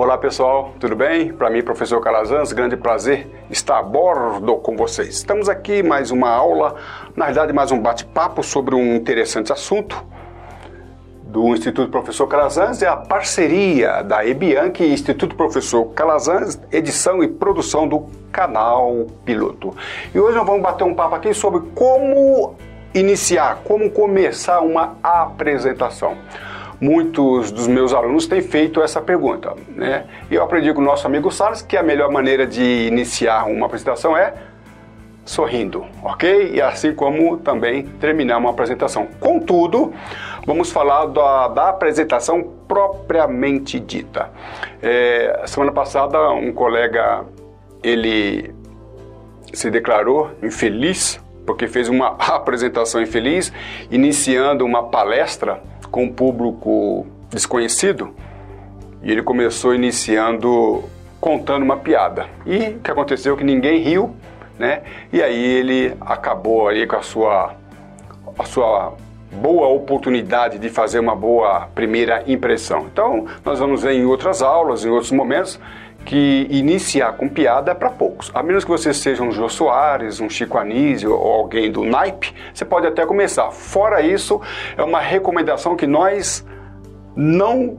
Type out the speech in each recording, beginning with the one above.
Olá pessoal, tudo bem? Para mim, professor Calazans, grande prazer estar a bordo com vocês. Estamos aqui mais uma aula, na verdade mais um bate-papo sobre um interessante assunto do Instituto Professor Calazans, é a parceria da EBIANC e Instituto Professor Calazans, edição e produção do canal Piloto. E hoje nós vamos bater um papo aqui sobre como iniciar, como começar uma apresentação. Muitos dos meus alunos têm feito essa pergunta, né? E eu aprendi com o nosso amigo Salles que a melhor maneira de iniciar uma apresentação é sorrindo, ok? E assim como também terminar uma apresentação. Contudo, vamos falar da apresentação propriamente dita. Semana passada, um colega, ele se declarou infeliz porque fez uma apresentação infeliz, iniciando uma palestra com um público desconhecido, e ele começou contando uma piada. E o que aconteceu? Que ninguém riu, né? E aí ele acabou aí com a sua boa oportunidade de fazer uma boa primeira impressão. Então, nós vamos ver em outras aulas, em outros momentos, que iniciar com piada é para poucos. A menos que você seja um Jô Soares, um Chico Anísio ou alguém do naipe, você pode até começar. Fora isso, é uma recomendação que nós não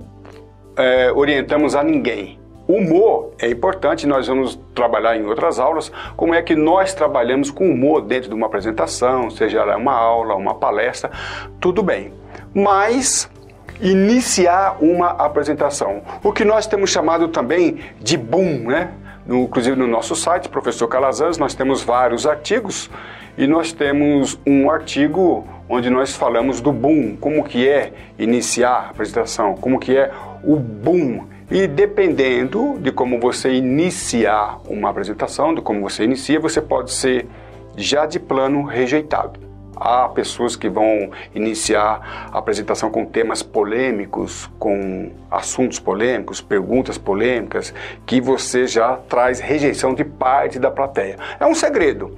orientamos a ninguém. Humor é importante, nós vamos trabalhar em outras aulas como é que nós trabalhamos com humor dentro de uma apresentação, seja ela uma aula, uma palestra, tudo bem. Mas iniciar uma apresentação, o que nós temos chamado também de boom, né? Inclusive no nosso site, Professor Calazans, nós temos vários artigos e nós temos um artigo onde nós falamos do boom, como que é iniciar a apresentação, como que é o boom. E dependendo de como você iniciar uma apresentação, de como você inicia, você pode ser já de plano rejeitado. Há pessoas que vão iniciar a apresentação com temas polêmicos, com assuntos polêmicos, perguntas polêmicas, que você já traz rejeição de parte da plateia. É um segredo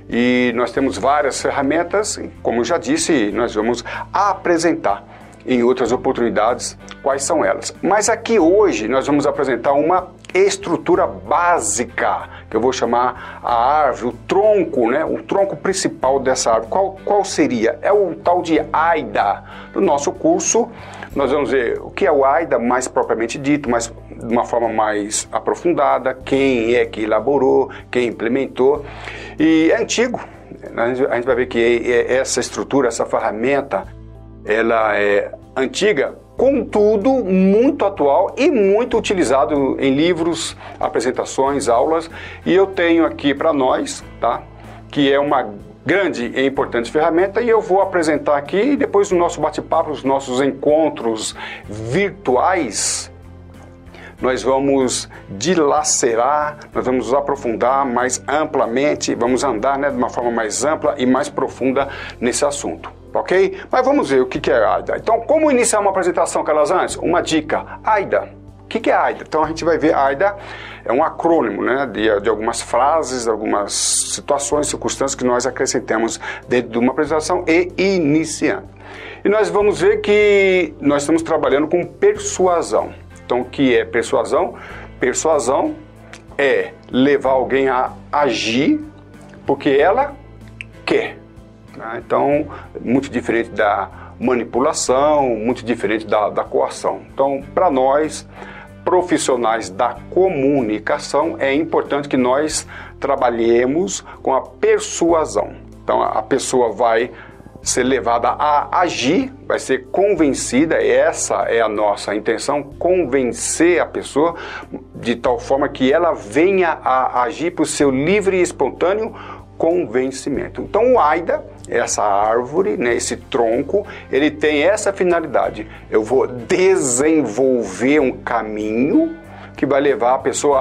e nós temos várias ferramentas, como eu já disse, nós vamos apresentar em outras oportunidades quais são elas. Mas aqui hoje nós vamos apresentar uma estrutura básica, que eu vou chamar a árvore, o tronco, né? O tronco principal dessa árvore. Qual seria? É o tal de AIDA. No nosso curso, nós vamos ver o que é o AIDA mais propriamente dito, mas de uma forma mais aprofundada, quem é que elaborou, quem implementou. E é antigo. A gente vai ver que essa estrutura, essa ferramenta, ela é antiga, contudo muito atual e muito utilizado em livros, apresentações, aulas. E eu tenho aqui para nós, tá? Que é uma grande e importante ferramenta, e eu vou apresentar aqui e depois do nosso bate-papo, os nossos encontros virtuais, nós vamos dilacerar, nós vamos aprofundar mais amplamente, vamos andar, né, de uma forma mais ampla e mais profunda nesse assunto. Ok? Mas vamos ver o que é AIDA. Então, como iniciar uma apresentação, Calazans? Uma dica. AIDA. O que é AIDA? Então, a gente vai ver AIDA é um acrônimo, né, de algumas frases, algumas situações, circunstâncias que nós acrescentamos dentro de uma apresentação e iniciando. E nós vamos ver que nós estamos trabalhando com persuasão. Então, o que é persuasão? Persuasão é levar alguém a agir porque ela quer. Então, muito diferente da manipulação, muito diferente da coação. Então, para nós, profissionais da comunicação, é importante que nós trabalhemos com a persuasão. Então, a pessoa vai ser levada a agir, vai ser convencida, essa é a nossa intenção, convencer a pessoa de tal forma que ela venha a agir por seu livre e espontâneo convencimento. Então o AIDA, essa árvore, né, esse tronco, ele tem essa finalidade. Eu vou desenvolver um caminho que vai levar a pessoa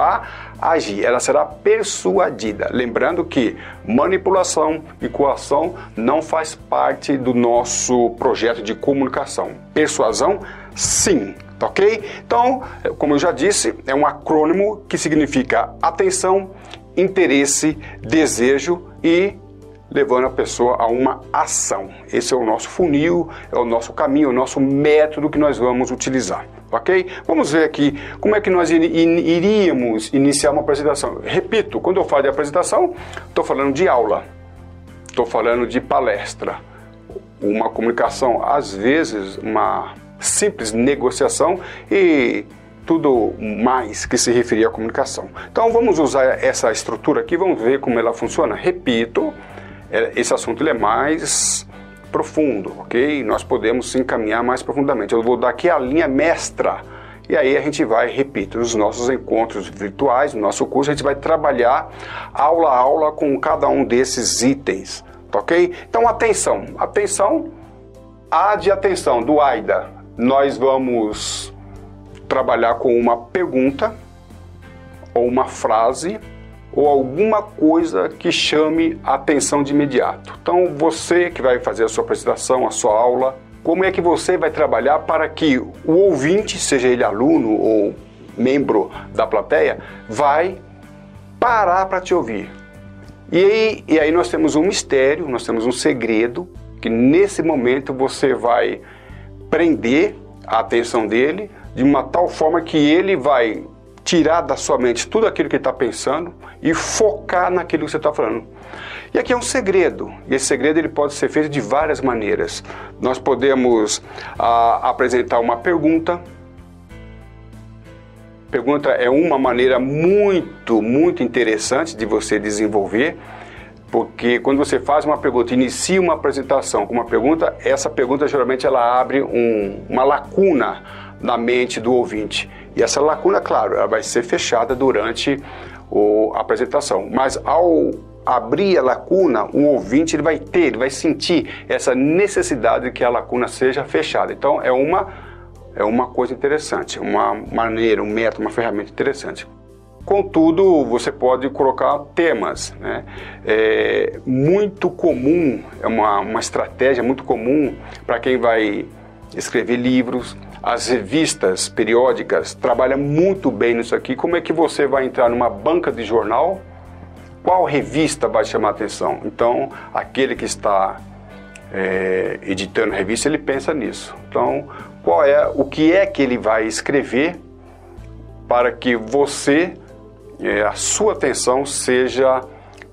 a agir. Ela será persuadida. Lembrando que manipulação e coação não faz parte do nosso projeto de comunicação. Persuasão, sim. Ok? Então, como eu já disse, é um acrônimo que significa atenção, interesse, desejo e levando a pessoa a uma ação. Esse é o nosso funil, é o nosso caminho, é o nosso método que nós vamos utilizar, ok? Vamos ver aqui como é que nós iríamos iniciar uma apresentação. Repito, quando eu falo de apresentação, estou falando de aula, estou falando de palestra, uma comunicação, às vezes uma simples negociação e tudo mais que se referir à comunicação. Então vamos usar essa estrutura aqui, vamos ver como ela funciona. Repito, esse assunto ele é mais profundo, ok? Nós podemos se encaminhar mais profundamente. Eu vou dar aqui a linha mestra e aí a gente vai, repito, nos nossos encontros virtuais, no nosso curso, a gente vai trabalhar aula a aula com cada um desses itens, ok? Então atenção, A de atenção, do AIDA, nós vamos trabalhar com uma pergunta ou uma frase ou alguma coisa que chame a atenção de imediato. Então você que vai fazer a sua apresentação, a sua aula, como é que você vai trabalhar para que o ouvinte, seja ele aluno ou membro da plateia, vai parar para te ouvir. E aí nós temos um mistério, nós temos um segredo, que nesse momento você vai prender a atenção dele de uma tal forma que ele vai tirar da sua mente tudo aquilo que ele está pensando e focar naquilo que você está falando. E aqui é um segredo, e esse segredo ele pode ser feito de várias maneiras. Nós podemos apresentar uma pergunta. Pergunta é uma maneira muito interessante de você desenvolver, porque quando você faz uma pergunta, inicia uma apresentação com uma pergunta, essa pergunta geralmente ela abre uma lacuna na mente do ouvinte. E essa lacuna, claro, ela vai ser fechada durante a apresentação. Mas ao abrir a lacuna, o ouvinte ele vai sentir essa necessidade de que a lacuna seja fechada. Então é uma coisa interessante, uma maneira, um método, uma ferramenta interessante. Contudo, você pode colocar temas, né? É muito comum, é uma estratégia muito comum para quem vai escrever livros. As revistas periódicas trabalham muito bem nisso aqui. Como é que você vai entrar numa banca de jornal? Qual revista vai chamar a atenção? Então, aquele que está editando a revista, ele pensa nisso. Então, o que é que ele vai escrever para que a sua atenção seja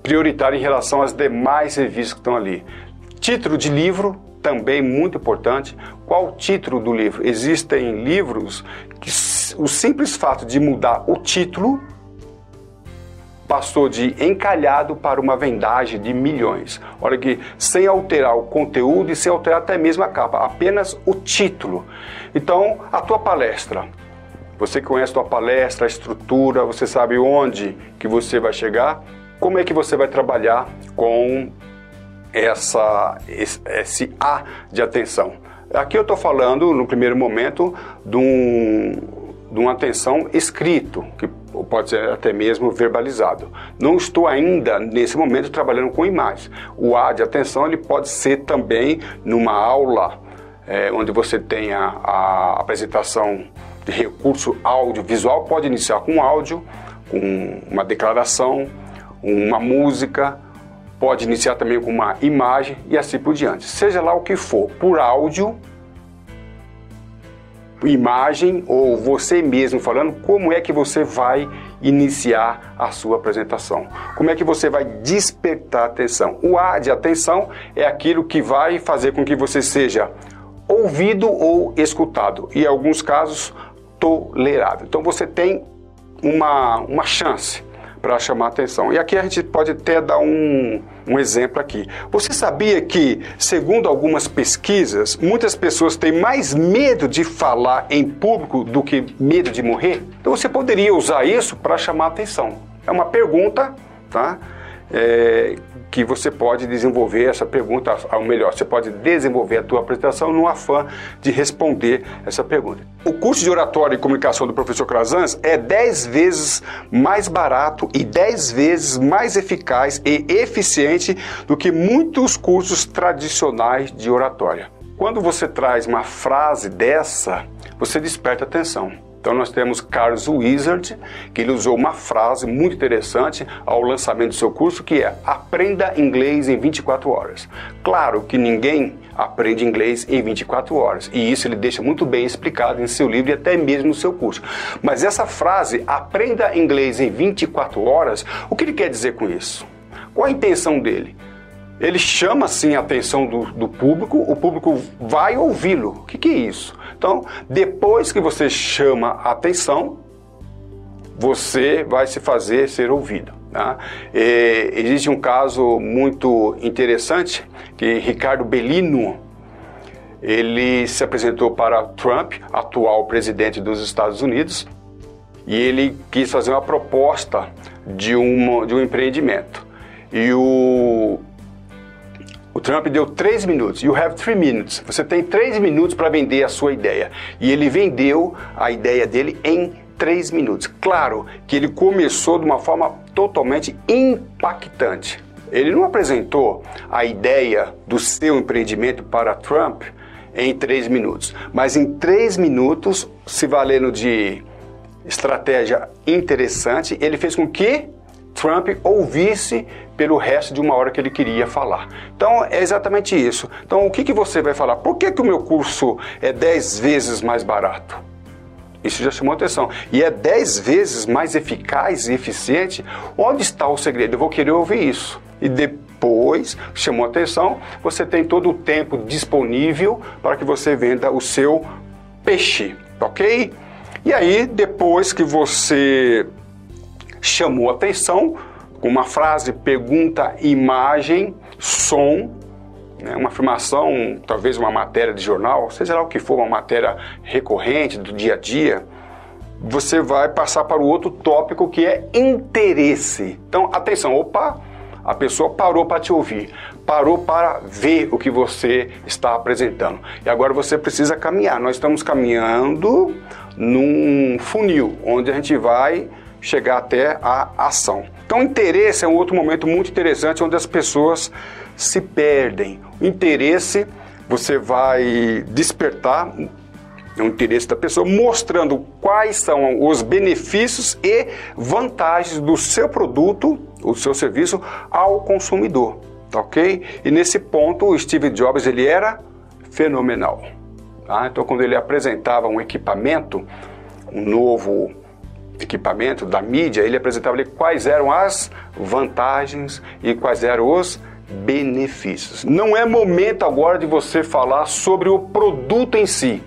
prioritária em relação às demais revistas que estão ali. Título de livro, também muito importante. Qual o título do livro? Existem livros que o simples fato de mudar o título passou de encalhado para uma vendagem de milhões. Olha que sem alterar o conteúdo e sem alterar até mesmo a capa, apenas o título. Então, a tua palestra. Você conhece a tua palestra, a estrutura, você sabe onde que você vai chegar, como é que você vai trabalhar com esse A de atenção. Aqui eu estou falando, no primeiro momento, de uma atenção escrito, que pode ser até mesmo verbalizado. Não estou ainda, nesse momento, trabalhando com imagens. O A de atenção ele pode ser também numa aula, onde você tenha a apresentação de recurso audiovisual, pode iniciar com áudio, com uma declaração, uma música, pode iniciar também com uma imagem e assim por diante. Seja lá o que for, por áudio, imagem ou você mesmo falando, como é que você vai iniciar a sua apresentação? Como é que você vai despertar atenção? O A de atenção é aquilo que vai fazer com que você seja ouvido ou escutado, e em alguns casos tolerado. Então você tem uma chance para chamar a atenção. E aqui a gente pode até dar um exemplo aqui. Você sabia que, segundo algumas pesquisas, muitas pessoas têm mais medo de falar em público do que medo de morrer? Então você poderia usar isso para chamar a atenção. É uma pergunta, tá? Que você pode desenvolver essa pergunta, ou melhor, você pode desenvolver a tua apresentação no afã de responder essa pergunta. O curso de oratória e comunicação do professor Krasanz é 10 vezes mais barato e 10 vezes mais eficaz e eficiente do que muitos cursos tradicionais de oratória. Quando você traz uma frase dessa, você desperta atenção. Então nós temos Carlos Wizard, que ele usou uma frase muito interessante ao lançamento do seu curso, que é: aprenda inglês em 24 horas. Claro que ninguém aprende inglês em 24 horas, e isso ele deixa muito bem explicado em seu livro e até mesmo no seu curso. Mas essa frase, aprenda inglês em 24 horas, o que ele quer dizer com isso? Qual a intenção dele? Ele chama, sim, a atenção do público, o público vai ouvi-lo. O que é isso? Então, depois que você chama a atenção, você vai se fazer ser ouvido. Tá? Existe um caso muito interessante, que Ricardo Bellino, ele se apresentou para Trump, atual presidente dos Estados Unidos, e ele quis fazer uma proposta de um empreendimento. E o Trump deu 3 minutos. You have 3 minutes. Você tem 3 minutos para vender a sua ideia. E ele vendeu a ideia dele em 3 minutos. Claro que ele começou de uma forma totalmente impactante. Ele não apresentou a ideia do seu empreendimento para Trump em 3 minutos. Mas em 3 minutos, se valendo de estratégia interessante, ele fez com que Trump ouvisse pelo resto de 1 hora que ele queria falar. Então, é exatamente isso. Então, o que você vai falar? Por que o meu curso é 10 vezes mais barato? Isso já chamou atenção. E é 10 vezes mais eficaz e eficiente? Onde está o segredo? Eu vou querer ouvir isso. E depois, chamou atenção, você tem todo o tempo disponível para que você venda o seu peixe, ok? E aí, depois que você chamou atenção, com uma frase, pergunta, imagem, som, né, uma afirmação, talvez uma matéria de jornal, seja lá o que for, uma matéria recorrente do dia a dia, você vai passar para o outro tópico, que é interesse. Então, atenção, opa, a pessoa parou para te ouvir, parou para ver o que você está apresentando. E agora você precisa caminhar. Nós estamos caminhando num funil, onde a gente vai chegar até a ação. Então, o interesse é um outro momento muito interessante, onde as pessoas se perdem. O interesse, você vai despertar o interesse da pessoa, mostrando quais são os benefícios e vantagens do seu produto, o seu serviço, ao consumidor, tá ok? E nesse ponto, o Steve Jobs, ele era fenomenal. Tá? Então, quando ele apresentava um equipamento, um novo equipamento da mídia, ele apresentava ali quais eram as vantagens e quais eram os benefícios. Não é momento agora de você falar sobre o produto em si.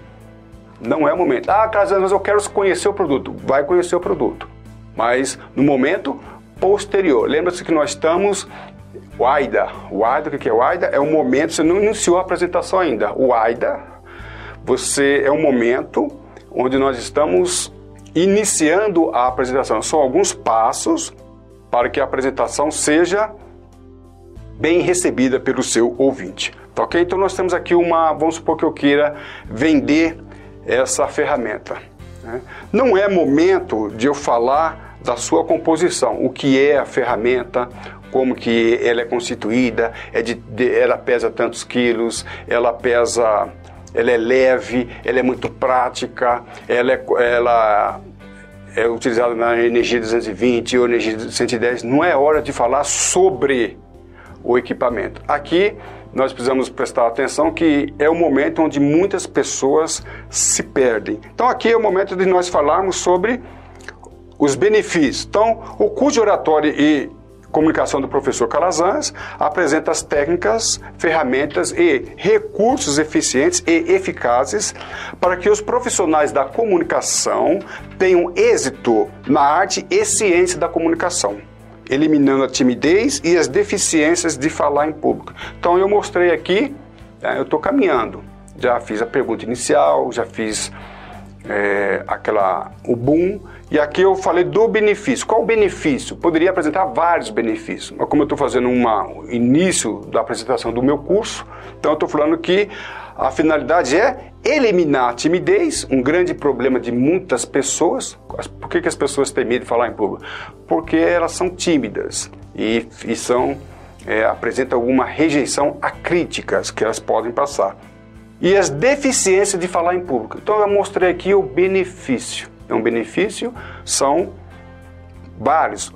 Não é o momento. Carlos, mas eu quero conhecer o produto. Vai conhecer o produto. Mas no momento posterior. Lembra-se que nós estamos... O AIDA. O AIDA, o que é o AIDA? É um momento, você não iniciou a apresentação ainda. O AIDA, é um momento onde nós estamos iniciando a apresentação. São alguns passos para que a apresentação seja bem recebida pelo seu ouvinte. Tá ok? Então nós temos aqui vamos supor que eu queira vender essa ferramenta. Né? Não é momento de eu falar da sua composição, o que é a ferramenta, como que ela é constituída, ela pesa tantos quilos, ela é leve, ela é muito prática, ela é utilizada na energia 220 ou energia 110. Não é hora de falar sobre o equipamento. Aqui nós precisamos prestar atenção que é o momento onde muitas pessoas se perdem. Então aqui é o momento de nós falarmos sobre os benefícios. Então, o curso de oratória e comunicação do professor Calazans apresenta as técnicas, ferramentas e recursos eficientes e eficazes para que os profissionais da comunicação tenham êxito na arte e ciência da comunicação, eliminando a timidez e as deficiências de falar em público. Então eu mostrei aqui, eu estou caminhando, já fiz a pergunta inicial, já fiz o boom, e aqui eu falei do benefício. Qual o benefício? Poderia apresentar vários benefícios, mas como eu estou fazendo início da apresentação do meu curso, então eu estou falando que a finalidade é eliminar a timidez, um grande problema de muitas pessoas. Por que as pessoas têm medo de falar em público? Porque elas são tímidas e apresentam alguma rejeição a críticas que elas podem passar. E as deficiências de falar em público. Então eu mostrei aqui o benefício. é um benefício, são vários.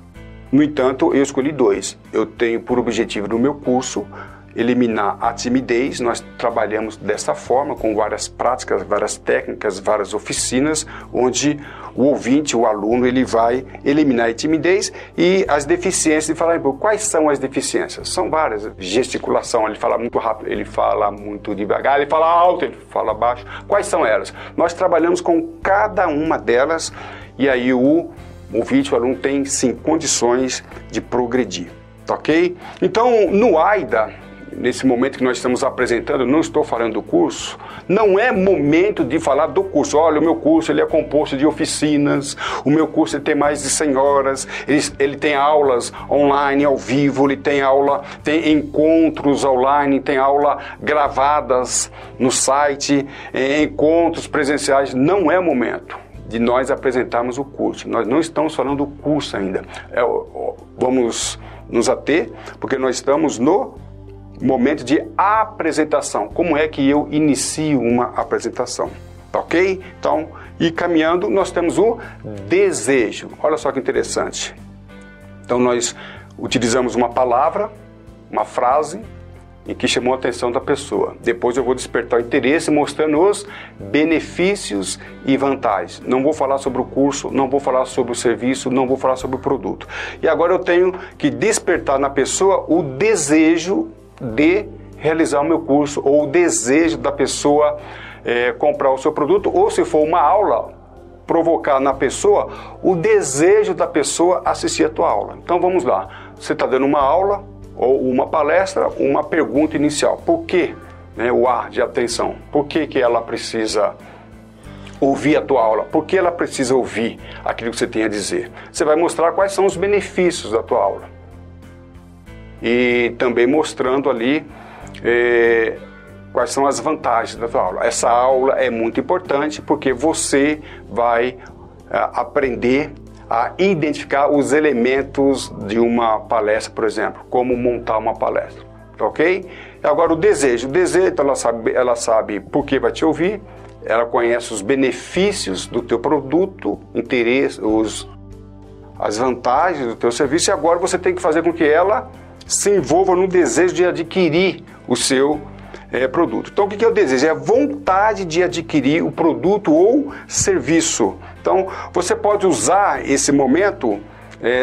No entanto, eu escolhi 2. Eu tenho por objetivo no meu curso eliminar a timidez. Nós trabalhamos dessa forma, com várias práticas, várias técnicas, várias oficinas, onde o ouvinte, o aluno, ele vai eliminar a timidez e as deficiências. De falar, quais são as deficiências? São várias. Gesticulação, ele fala muito rápido, ele fala muito devagar, ele fala alto, ele fala baixo. Quais são elas? Nós trabalhamos com cada uma delas e aí o ouvinte, o aluno tem sim condições de progredir, ok? Então, no AIDA, nesse momento que nós estamos apresentando, não estou falando do curso, não é momento de falar do curso. Olha, o meu curso ele é composto de oficinas, o meu curso ele tem mais de 100 horas, ele tem aulas online, ao vivo, ele tem aula, tem encontros online, tem aula gravadas no site, encontros presenciais. Não é momento de nós apresentarmos o curso. Nós não estamos falando do curso ainda. Vamos nos ater, porque nós estamos no momento de apresentação. Como é que eu inicio uma apresentação? Ok? Então, e caminhando, nós temos o desejo. Olha só que interessante. Então, nós utilizamos uma palavra, uma frase, e que chamou a atenção da pessoa. Depois eu vou despertar o interesse mostrando os benefícios e vantagens. Não vou falar sobre o curso, não vou falar sobre o serviço, não vou falar sobre o produto. E agora eu tenho que despertar na pessoa o desejo de realizar o meu curso, ou o desejo da pessoa comprar o seu produto, ou se for uma aula, provocar na pessoa o desejo da pessoa assistir a tua aula. Então vamos lá, você está dando uma aula, ou uma palestra, uma pergunta inicial. Por que, o A de atenção? Por que ela precisa ouvir a tua aula? Por que ela precisa ouvir aquilo que você tem a dizer? Você vai mostrar quais são os benefícios da tua aula. E também mostrando ali quais são as vantagens da tua aula. Essa aula é muito importante porque você vai aprender a identificar os elementos de uma palestra, por exemplo, como montar uma palestra, ok? Agora o desejo, então ela sabe por que vai te ouvir, ela conhece os benefícios do teu produto, interesse, as vantagens do teu serviço, e agora você tem que fazer com que ela se envolva no desejo de adquirir o seu produto. Então o que é o desejo? É a vontade de adquirir o produto ou serviço. Então você pode usar esse momento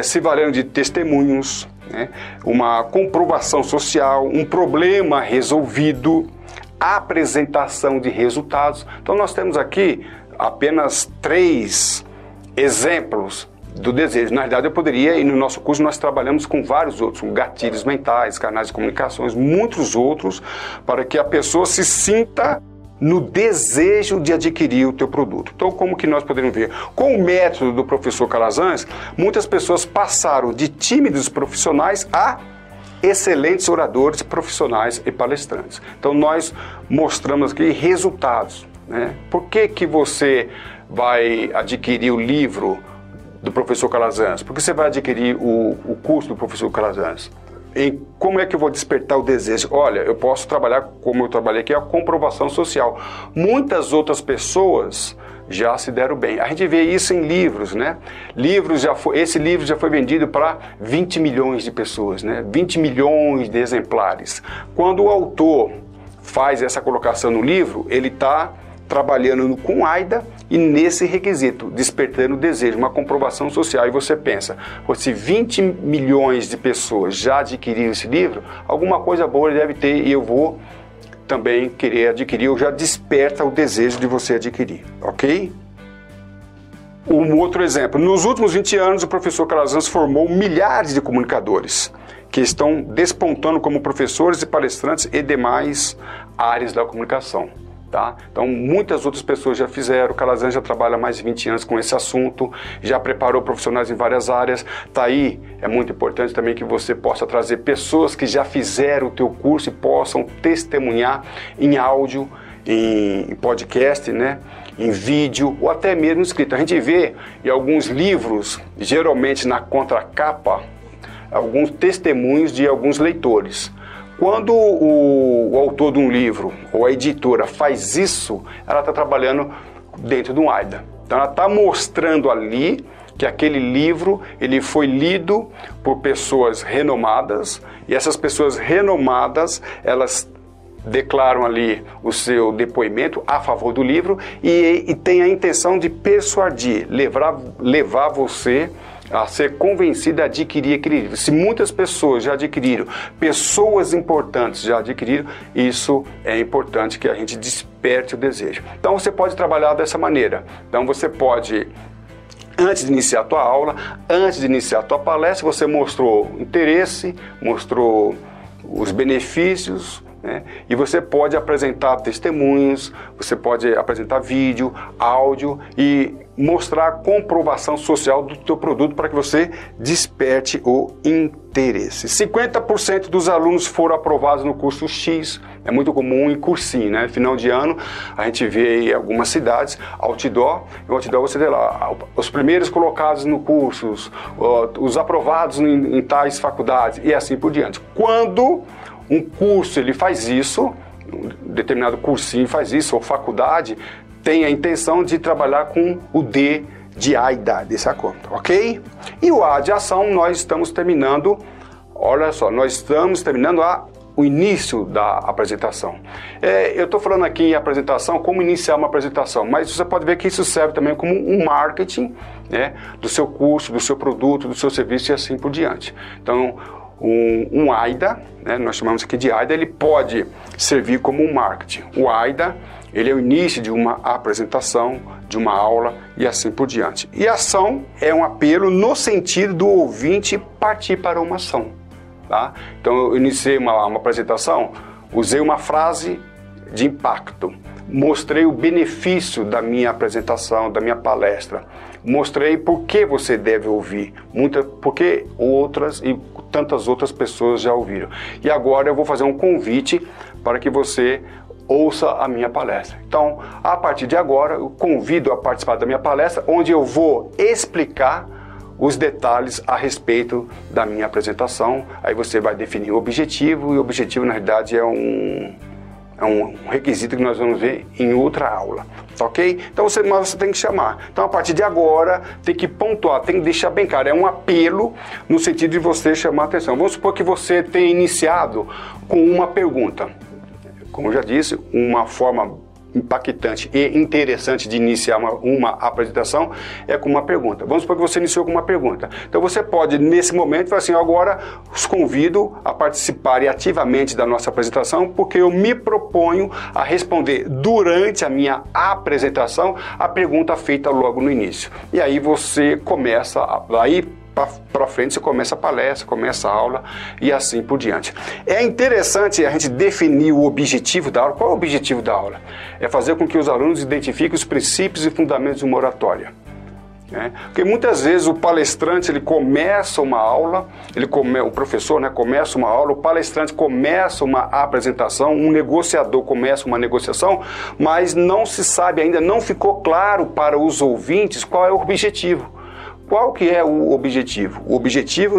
se valendo de testemunhos, uma comprovação social, um problema resolvido, apresentação de resultados. Então nós temos aqui apenas 3 exemplos do desejo. Na realidade eu poderia, e no nosso curso nós trabalhamos com vários outros, com gatilhos mentais, canais de comunicações, muitos outros, para que a pessoa se sinta no desejo de adquirir o teu produto. Então como que nós podemos ver? Com o método do professor Calazans, muitas pessoas passaram de tímidos profissionais a excelentes oradores profissionais e palestrantes. Então nós mostramos aqui resultados. Por que você vai adquirir o livro do professor Calazans? Porque você vai adquirir o curso do professor Calazans. E como é que eu vou despertar o desejo? Olha, eu posso trabalhar como eu trabalhei aqui, a comprovação social. Muitas outras pessoas já se deram bem. A gente vê isso em livros, esse livro já foi vendido para 20 milhões de pessoas, 20 milhões de exemplares. Quando o autor faz essa colocação no livro, ele está trabalhando com AIDA e nesse requisito, despertando o desejo, uma comprovação social. E você pensa, se 20 milhões de pessoas já adquiriram esse livro, alguma coisa boa ele deve ter e eu vou também querer adquirir, ou já desperta o desejo de você adquirir, ok? Um outro exemplo, nos últimos 20 anos o professor Calazans formou milhares de comunicadores que estão despontando como professores e palestrantes e demais áreas da comunicação. Então muitas outras pessoas já fizeram, o Calazans já trabalha há mais de 20 anos com esse assunto, já preparou profissionais em várias áreas. Aí é muito importante também que você possa trazer pessoas que já fizeram o teu curso e possam testemunhar em áudio, em podcast, em vídeo ou até mesmo escrito. A gente vê em alguns livros, geralmente na contracapa, alguns testemunhos de alguns leitores. Quando o autor de um livro ou a editora faz isso, ela está trabalhando dentro de um AIDA. Então ela está mostrando ali que aquele livro ele foi lido por pessoas renomadas, e essas pessoas renomadas, elas declaram ali o seu depoimento a favor do livro e tem a intenção de persuadir, levar você a ser convencido a adquirir aquele livro. Se muitas pessoas já adquiriram, pessoas importantes já adquiriram, isso é importante que a gente desperte o desejo. Então você pode trabalhar dessa maneira. Então você pode, antes de iniciar a tua aula, antes de iniciar a tua palestra, você mostrou interesse, mostrou os benefícios, né? E você pode apresentar testemunhos, você pode apresentar vídeo, áudio e mostrar a comprovação social do teu produto para que você desperte o interesse. 50% dos alunos foram aprovados no curso X, é muito comum em cursinho, né? Final de ano a gente vê em algumas cidades outdoor, no outdoor você vê lá os primeiros colocados no curso, os aprovados em tais faculdades e assim por diante. Quando um curso ele faz isso, um determinado cursinho faz isso, ou faculdade, tem a intenção de trabalhar com o D de AIDA, dessa conta, ok? E o A de ação nós estamos terminando, olha só, nós estamos terminando o início da apresentação. Eu estou falando aqui em apresentação, como iniciar uma apresentação, mas você pode ver que isso serve também como um marketing, né, do seu curso, do seu produto, do seu serviço e assim por diante. Então, um AIDA, né, nós chamamos aqui de AIDA, ele pode servir como um marketing. O AIDA, ele é o início de uma apresentação, de uma aula e assim por diante. E ação é um apelo no sentido do ouvinte partir para uma ação. Tá? Então eu iniciei uma apresentação, usei uma frase de impacto, mostrei o benefício da minha apresentação, da minha palestra, mostrei por que você deve ouvir, porque outras e tantas outras pessoas já ouviram. E agora eu vou fazer um convite para que você ouça a minha palestra. Então, a partir de agora, eu convido a participar da minha palestra, onde eu vou explicar os detalhes a respeito da minha apresentação. Aí você vai definir o objetivo, e o objetivo, na realidade, é um requisito que nós vamos ver em outra aula, ok? Então você tem que chamar. Então, a partir de agora, tem que pontuar, tem que deixar bem claro. É um apelo no sentido de você chamar a atenção. Vamos supor que você tenha iniciado com uma pergunta. Como eu já disse, uma forma impactante e interessante de iniciar uma apresentação é com uma pergunta. Vamos supor que você iniciou com uma pergunta. Então você pode, nesse momento, falar assim, agora os convido a participarem ativamente da nossa apresentação, porque eu me proponho a responder durante a minha apresentação a pergunta feita logo no início. E aí você começa, aí para frente você começa a palestra, começa a aula e assim por diante. É interessante a gente definir o objetivo da aula. Qual é o objetivo da aula? É fazer com que os alunos identifiquem os princípios e fundamentos de uma oratória. Porque muitas vezes o palestrante ele começa uma aula, o professor, né, começa uma aula, o palestrante começa uma apresentação, um negociador começa uma negociação, mas não se sabe ainda, não ficou claro para os ouvintes qual é o objetivo. Qual que é o objetivo? O objetivo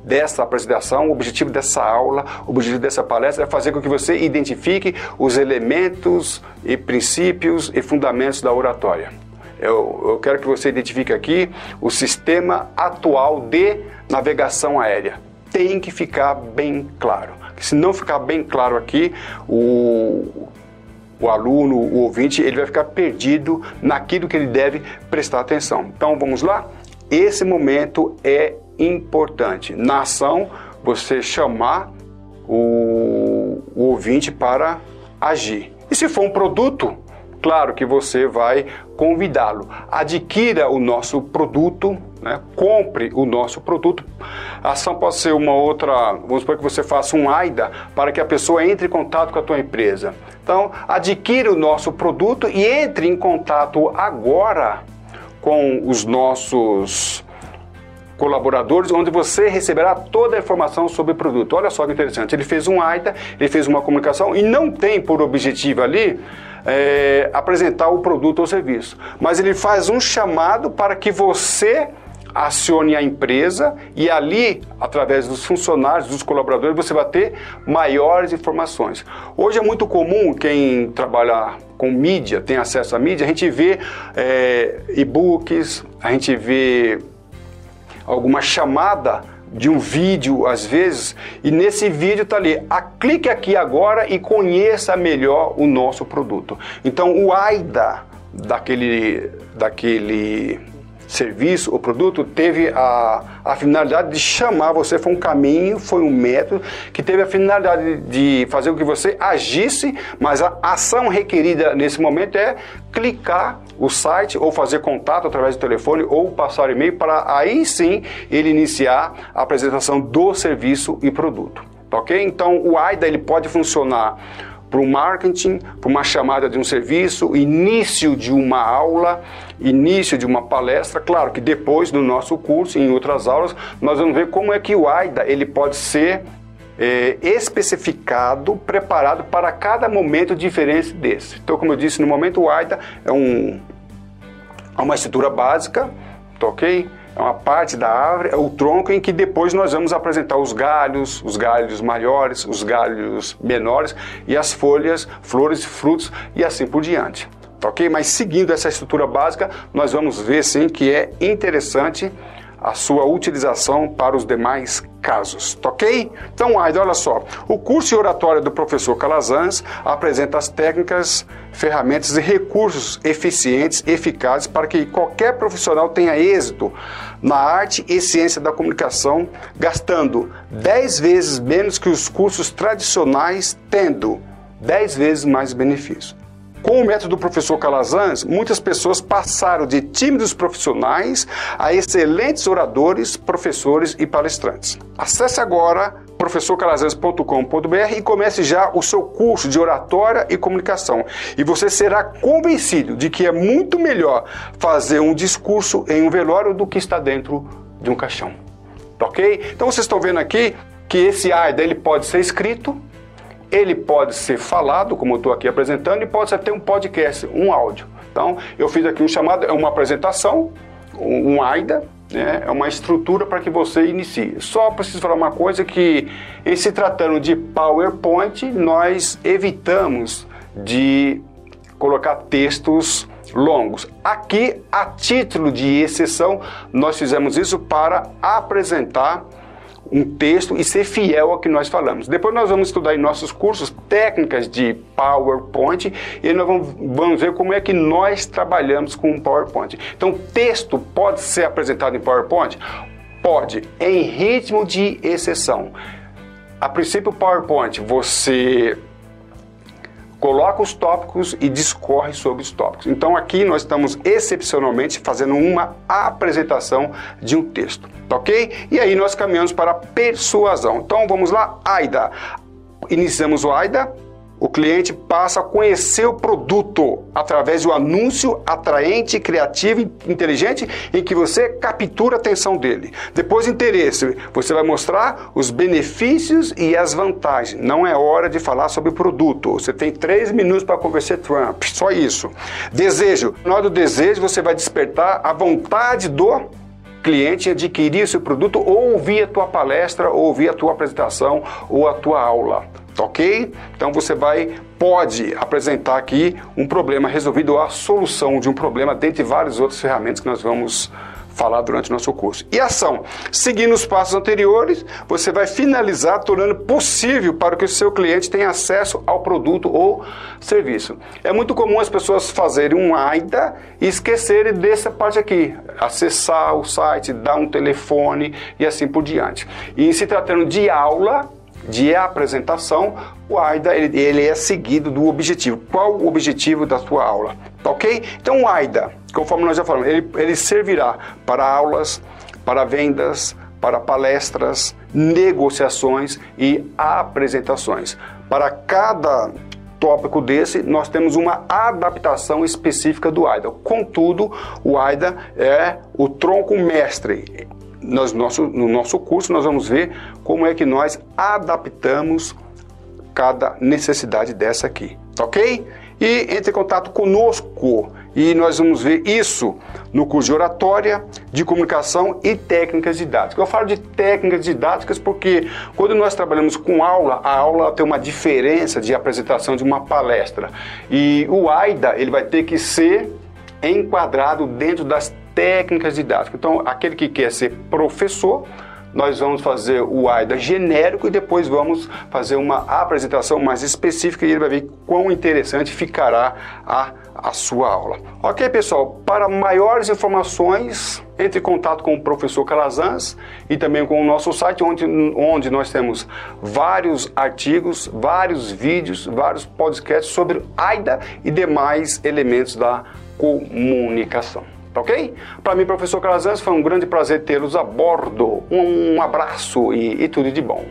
dessa apresentação, o objetivo dessa aula, o objetivo dessa palestra é fazer com que você identifique os elementos e princípios e fundamentos da oratória. Eu quero que você identifique aqui o sistema atual de navegação aérea. Tem que ficar bem claro. Se não ficar bem claro aqui, o aluno, o ouvinte, ele vai ficar perdido naquilo que ele deve prestar atenção. Então vamos lá? Esse momento é importante. Na ação, você chamar o ouvinte para agir. E se for um produto, claro que você vai convidá-lo. Adquira o nosso produto, né? Compre o nosso produto. A ação pode ser uma outra, vamos supor que você faça um AIDA para que a pessoa entre em contato com a tua empresa. Então, adquira o nosso produto e entre em contato agora com os nossos colaboradores, onde você receberá toda a informação sobre o produto. Olha só que interessante, ele fez um AIDA, ele fez uma comunicação e não tem por objetivo ali apresentar o produto ou serviço, mas ele faz um chamado para que você acione a empresa e ali, através dos funcionários, dos colaboradores, você vai ter maiores informações. Hoje é muito comum quem trabalha com mídia, tem acesso à mídia, a gente vê e-books, a gente vê alguma chamada de um vídeo, às vezes, e nesse vídeo está ali, clique aqui agora e conheça melhor o nosso produto. Então, o AIDA daquele serviço ou produto teve a finalidade de chamar você, foi um caminho, foi um método que teve a finalidade de fazer com que você agisse, mas a ação requerida nesse momento é clicar o site ou fazer contato através do telefone ou passar e-mail para aí sim ele iniciar a apresentação do serviço e produto, ok? Então o AIDA ele pode funcionar para o marketing, para uma chamada de um serviço, início de uma aula, início de uma palestra. Claro que depois no nosso curso, em outras aulas, nós vamos ver como é que o AIDA ele pode ser especificado, preparado para cada momento diferente desse. Então, como eu disse, no momento o AIDA é uma estrutura básica, tá ok? É uma parte da árvore, é o tronco em que depois nós vamos apresentar os galhos maiores, os galhos menores e as folhas, flores e frutos e assim por diante. Tá ok? Mas seguindo essa estrutura básica, nós vamos ver sim que é interessante a sua utilização para os demais casos, tá ok? Então, Aida, olha só, o curso de oratória do professor Calazans apresenta as técnicas, ferramentas e recursos eficientes, eficazes para que qualquer profissional tenha êxito na arte e ciência da comunicação, gastando 10 vezes menos que os cursos tradicionais, tendo 10 vezes mais benefícios. Com o método do professor Calazans, muitas pessoas passaram de tímidos profissionais a excelentes oradores, professores e palestrantes. Acesse agora professorcalazans.com.br e comece já o seu curso de oratória e comunicação. E você será convencido de que é muito melhor fazer um discurso em um velório do que estar dentro de um caixão. Ok? Então vocês estão vendo aqui que esse AIDA ele pode ser escrito, ele pode ser falado, como eu estou aqui apresentando, e pode ser até um podcast, um áudio. Então, eu fiz aqui um chamado, é uma apresentação, um AIDA, né? É uma estrutura para que você inicie. Só preciso falar uma coisa que, em se tratando de PowerPoint, nós evitamos de colocar textos longos. Aqui, a título de exceção, nós fizemos isso para apresentar um texto e ser fiel ao que nós falamos. Depois nós vamos estudar em nossos cursos técnicas de PowerPoint e nós vamos ver como é que nós trabalhamos com o PowerPoint. Então, texto pode ser apresentado em PowerPoint? Pode, em ritmo de exceção. A princípio, o PowerPoint, você coloca os tópicos e discorre sobre os tópicos. Então aqui nós estamos excepcionalmente fazendo uma apresentação de um texto, tá ok? E aí nós caminhamos para a persuasão. Então vamos lá, AIDA. Iniciamos o AIDA. O cliente passa a conhecer o produto através do anúncio atraente, criativo e inteligente em que você captura a atenção dele. Depois, interesse. Você vai mostrar os benefícios e as vantagens. Não é hora de falar sobre o produto. Você tem 3 minutos para convencer Trump. Só isso. Desejo. Na hora do desejo, você vai despertar a vontade do cliente em adquirir o seu produto ou ouvir a tua palestra, ou ouvir a tua apresentação ou a tua aula. Ok? Então você pode apresentar aqui um problema resolvido, ou a solução de um problema, dentre várias outras ferramentas que nós vamos falar durante o nosso curso. E ação. Seguindo os passos anteriores, você vai finalizar tornando possível para que o seu cliente tenha acesso ao produto ou serviço. É muito comum as pessoas fazerem um AIDA e esquecerem dessa parte aqui. Acessar o site, dar um telefone e assim por diante. E se tratando de aula, de apresentação, o AIDA ele é seguido do objetivo. Qual o objetivo da sua aula? Ok? Então o AIDA, conforme nós já falamos, ele servirá para aulas, para vendas, para palestras, negociações e apresentações. Para cada tópico desse, nós temos uma adaptação específica do AIDA. Contudo, o AIDA é o tronco mestre. No nosso curso, nós vamos ver como é que nós adaptamos cada necessidade dessa aqui, ok? e entre em contato conosco. E nós vamos ver isso no curso de oratória, de comunicação e técnicas didáticas. Eu falo de técnicas didáticas porque quando nós trabalhamos com aula, a aula tem uma diferença de apresentação de uma palestra. E o AIDA, ele vai ter que ser enquadrado dentro das técnicas didáticas. Então, aquele que quer ser professor, nós vamos fazer o AIDA genérico e depois vamos fazer uma apresentação mais específica e ele vai ver quão interessante ficará a sua aula. Ok, pessoal? Para maiores informações, entre em contato com o professor Calazans e também com o nosso site, onde nós temos vários artigos, vários vídeos, vários podcasts sobre AIDA e demais elementos da comunicação. Tá ok? Para mim, professor Calazans, foi um grande prazer tê-los a bordo. Um abraço e tudo de bom.